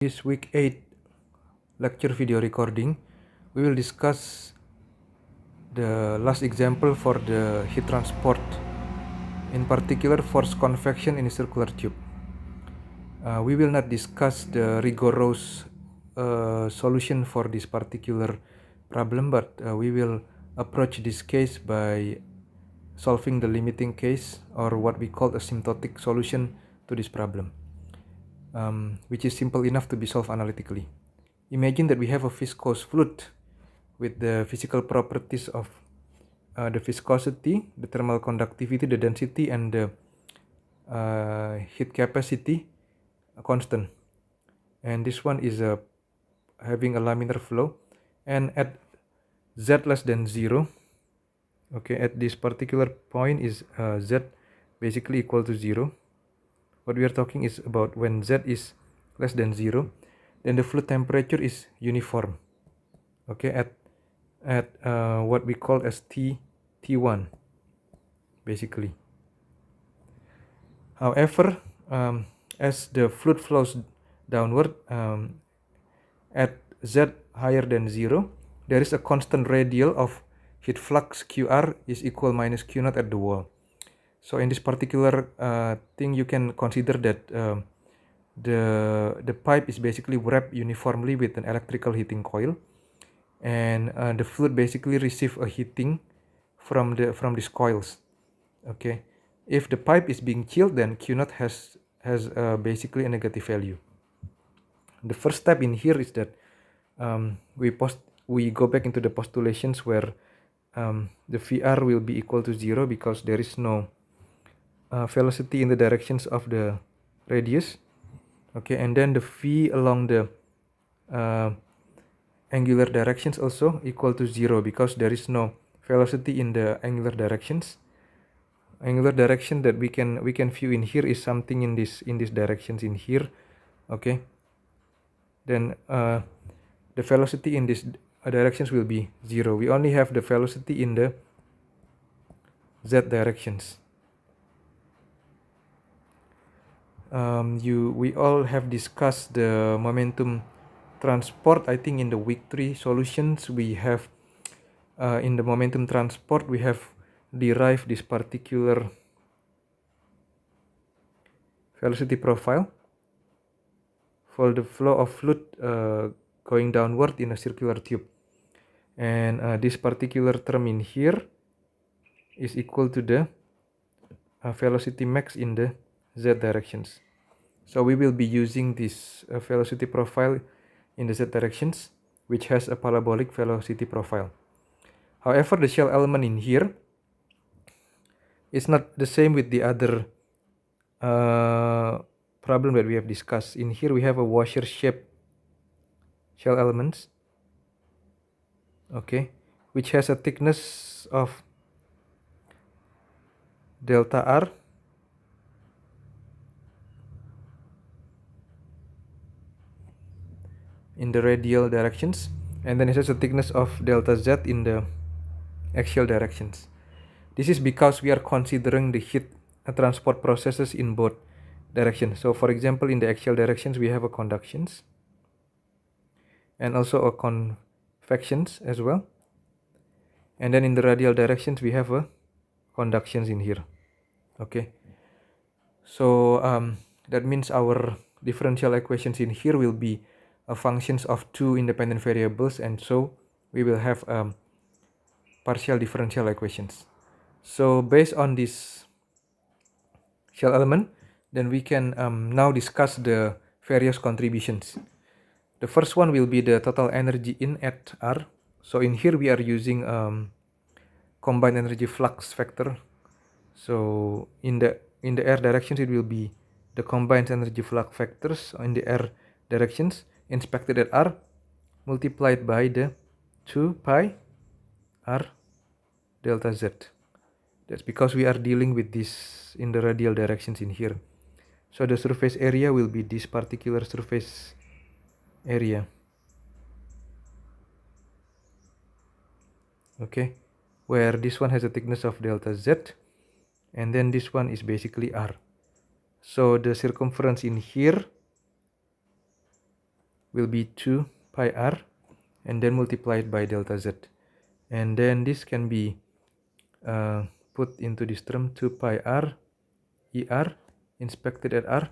This week 8 lecture video recording, we will discuss the last example for the heat transport, in particular forced convection in a circular tube. We will not discuss the rigorous solution for this particular problem, but we will approach this case by solving the limiting case, or what we call asymptotic solution to this problem, which is simple enough to be solved analytically. Imagine that we have a viscous fluid with the physical properties of the viscosity, the thermal conductivity, the density, and the heat capacity constant. And this one is having a laminar flow, and at z less than 0, okay, at this particular point is z basically equal to 0. What we are talking is about when z is less than 0, then the fluid temperature is uniform, okay, at what we call as T1 basically. However, as the fluid flows downward at z higher than 0, there is a constant radial of heat flux Qr is equal minus Q naught at the wall. So in this particular thing, you can consider that the pipe is basically wrapped uniformly with an electrical heating coil, and the fluid basically receive a heating from these coils. Okay, if the pipe is being chilled, then Q naught has basically a negative value. The first step in here is that we go back into the postulations where the VR will be equal to 0 because there is no velocity in the directions of the radius. Okay, and then the V along the angular directions also equal to 0 because there is no velocity in the angular directions. Angular direction that we can view in here is something in this directions in here. Okay, then the velocity in this directions will be 0. We only have the velocity in the z directions. We all have discussed the momentum transport. I think in the week 3 solutions we have in the momentum transport we have derived this particular velocity profile for the flow of fluid going downward in a circular tube, and this particular term in here is equal to the velocity max in the z directions. So we will be using this velocity profile in the z directions, which has a parabolic velocity profile. However, the shell element in here is not the same with the other problem that we have discussed. In here we have a washer shaped shell elements, okay, which has a thickness of delta R in the radial directions, and then it has a thickness of delta Z in the axial directions. This is because we are considering the heat transport processes in both directions. So for example, in the axial directions we have a conductions and also a convections as well, and then in the radial directions we have a conductions in here. Okay, so that means our differential equations in here will be functions of two independent variables, and so we will have partial differential equations. So based on this shell element, then we can now discuss the various contributions. The first one will be the total energy in at R. So in here we are using combined energy flux factor. So in the air directions it will be the combined energy flux factors in the air directions inspected at R multiplied by the 2 pi R delta Z. That's because we are dealing with this in the radial directions in here. So the surface area will be this particular surface area. Okay, where this one has a thickness of delta Z, and then this one is basically R. So the circumference in here will be 2 pi r and then multiplied by delta z. And then this can be put into this term 2 pi r er inspected at r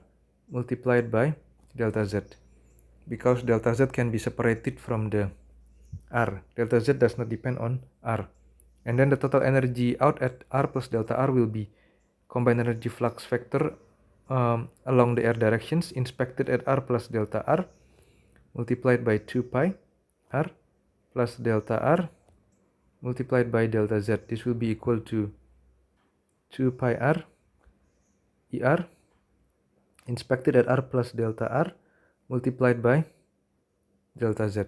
multiplied by delta z. Because delta z can be separated from the r. Delta z does not depend on r. And then the total energy out at r plus delta r will be combined energy flux vector along the r directions inspected at r plus delta r multiplied by 2 pi r plus delta r multiplied by delta z. This will be equal to 2 pi r er inspected at r plus delta r multiplied by delta z.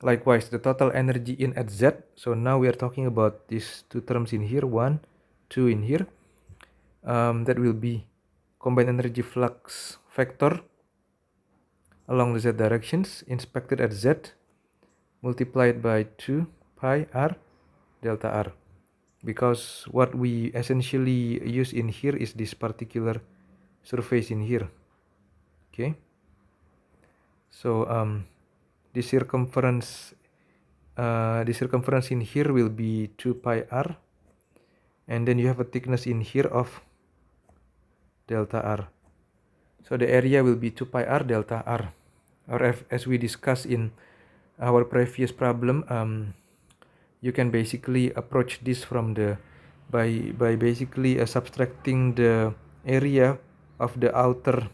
Likewise, the total energy in at z. So now we are talking about these two terms in here, 1, 2 in here. That will be combined energy flux vector along the z directions inspected at z multiplied by 2 pi r delta r. Because what we essentially use in here is this particular surface in here. Okay. So the circumference in here will be 2 pi r, and then you have a thickness in here of delta r. So the area will be 2 pi r delta r, or as we discussed in our previous problem, you can basically approach this from the by basically subtracting the area of the outer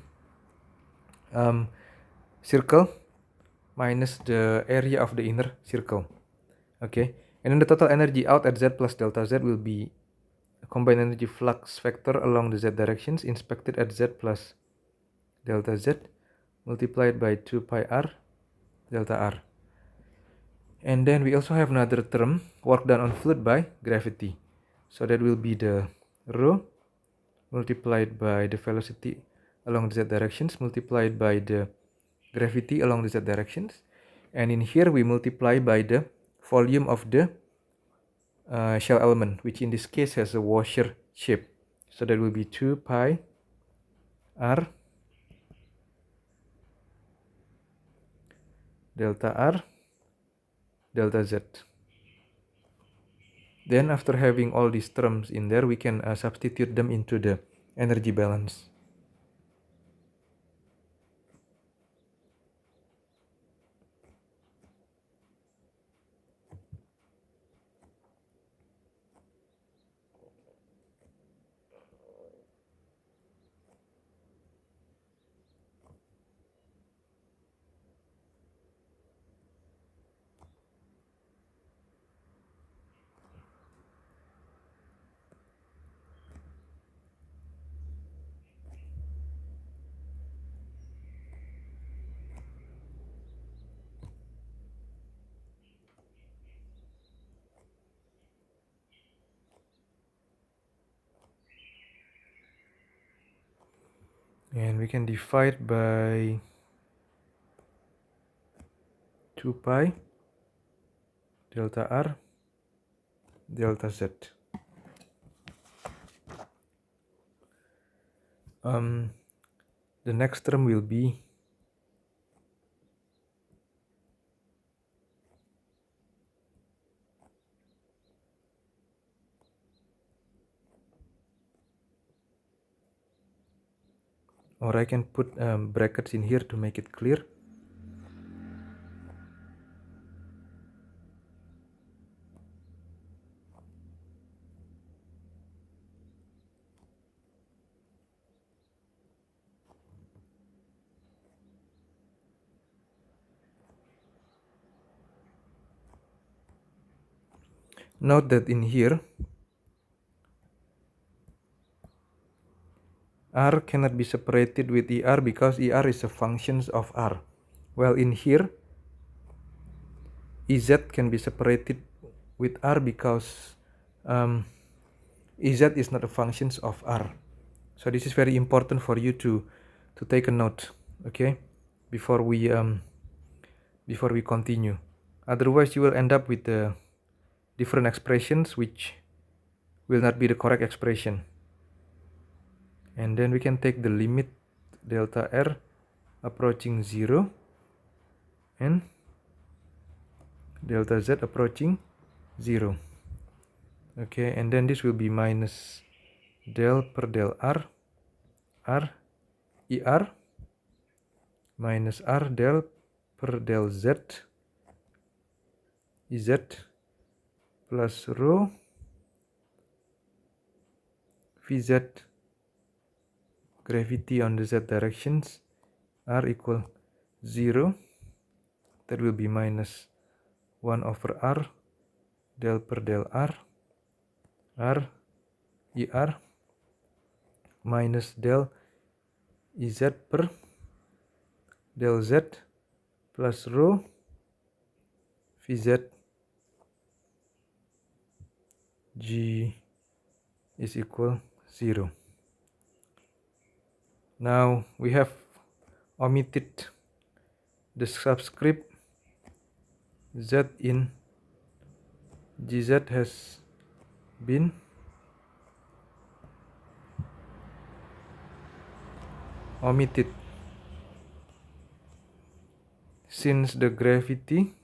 circle minus the area of the inner circle. Okay, and then the total energy out at z plus delta z will be a combined energy flux vector along the z directions inspected at z plus delta z multiplied by 2 pi r delta r. And then we also have another term, work done on fluid by gravity. So that will be the rho multiplied by the velocity along the z directions multiplied by the gravity along the z directions. And in here we multiply by the volume of the shell element, which in this case has a washer shape. So that will be 2 pi r delta r delta z. Then after having all these terms in there, we can substitute them into the energy balance. And we can divide by 2 pi delta r delta z. The next term will be or I can put brackets in here to make it clear. Note that in here r cannot be separated with er because er is a function of r. Well, in here Ez can be separated with r because Ez is not a function of r. So this is very important for you to take a note, okay, before we continue. Otherwise, you will end up with the different expressions which will not be the correct expression. And then we can take the limit delta r approaching 0 and delta z approaching 0. Okay, and then this will be minus del per del r er minus r del per del z iz plus rho vz gravity on the z directions r equal 0. That will be minus 1 over r del per del r er minus del iz per del z plus rho vz g is equal 0. Now we have omitted the subscript z in gz has been omitted since the gravity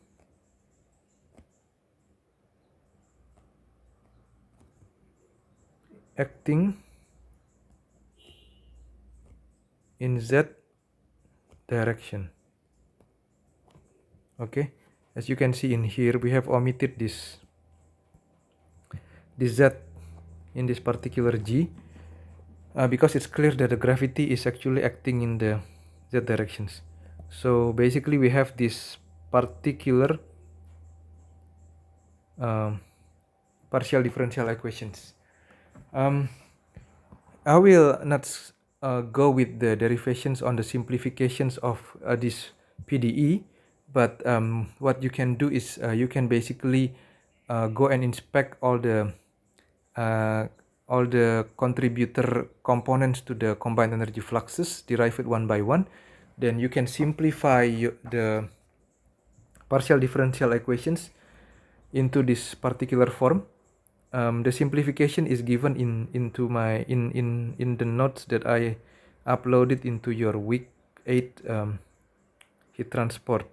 acting in z direction. Okay, as you can see in here, we have omitted this z in this particular g because it's clear that the gravity is actually acting in the z directions. So basically we have this particular partial differential equations. I will not go with the derivations on the simplifications of this PDE, but what you can do is you can basically go and inspect all the contributor components to the combined energy fluxes, derive it one by one. Then you can simplify the partial differential equations into this particular form. The simplification is given in the notes that I uploaded into your week 8 heat transport.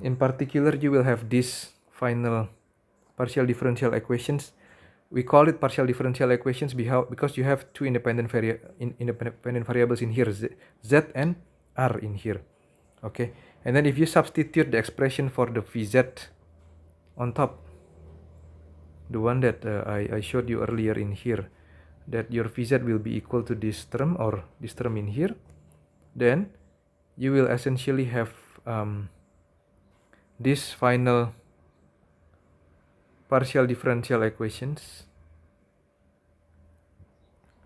In particular, you will have this final partial differential equations. We call it partial differential equations because you have two independent variables in here, z and r in here. Okay, and then if you substitute the expression for the Vz on top, the one that I showed you earlier in here, that your Vz will be equal to this term or this term in here, then you will essentially have this final partial differential equations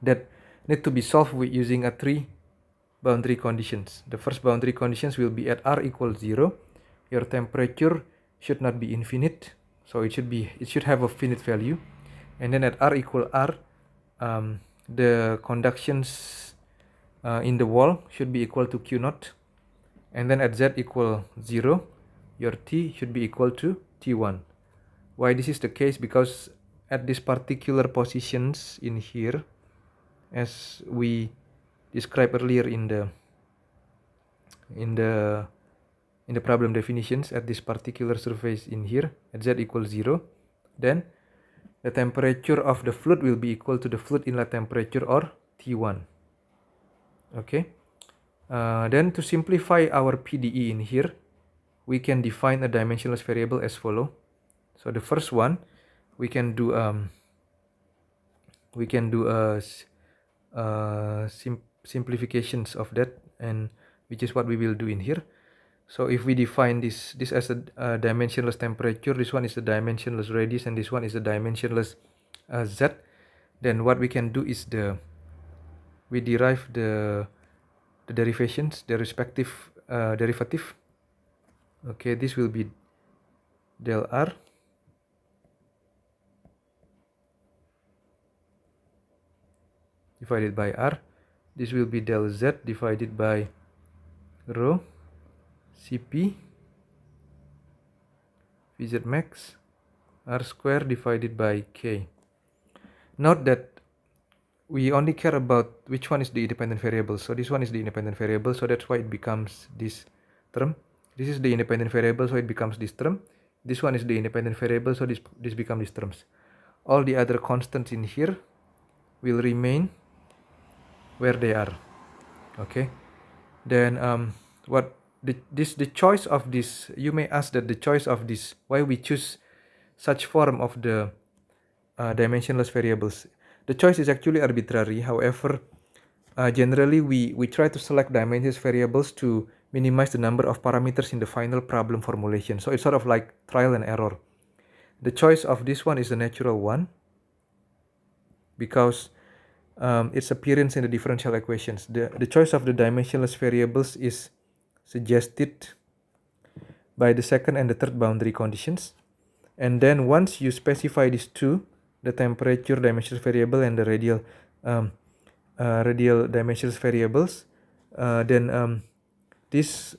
that need to be solved with using a 3 boundary conditions. The first boundary conditions will be at r equals 0. Your temperature should not be infinite, so it should have a finite value. And then at r equal r, the conductions in the wall should be equal to Q naught. And then at z equal 0, your T should be equal to T1. Why this is the case? Because at this particular positions in here, as we described earlier in the problem definitions, at this particular surface in here, at z equals 0, then the temperature of the fluid will be equal to the fluid inlet temperature, or T1. Okay. Then to simplify our PDE in here, we can define a dimensionless variable as follow. So the first one, we can do simplifications of that, and which is what we will do in here. So if we define this as a dimensionless temperature, this one is a dimensionless radius, and this one is a dimensionless z, then what we can do is we derive the derivations, the respective derivative. Okay, this will be del r divided by r. This will be del z divided by rho Cp Vz max r square divided by k. Note that we only care about which one is the independent variable. So this one is the independent variable, so that's why it becomes this term. This is the independent variable, so it becomes this term. This one is the independent variable, so this becomes these terms. All the other constants in here will remain where they are. Okay, then the choice of this, you may ask that the choice of this, why we choose such form of the dimensionless variables. The choice is actually arbitrary. However, generally we try to select dimensionless variables to minimize the number of parameters in the final problem formulation. So it's sort of like trial and error. The choice of this one is the natural one because its appearance in the differential equations. The choice of the dimensionless variables is suggested by the second and the third boundary conditions. And then once you specify these two, the temperature dimensionless variable and the radial dimensionless variables, then this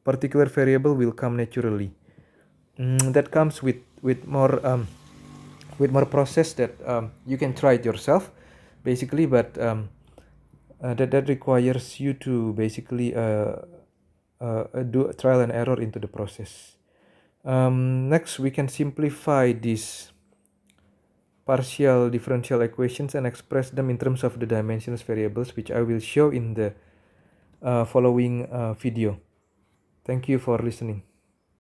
particular variable will come naturally. That comes with more process that you can try it yourself, basically, but that requires you to basically do trial and error into the process. Next, we can simplify these partial differential equations and express them in terms of the dimensionless variables, which I will show in the following video. Thank you for listening.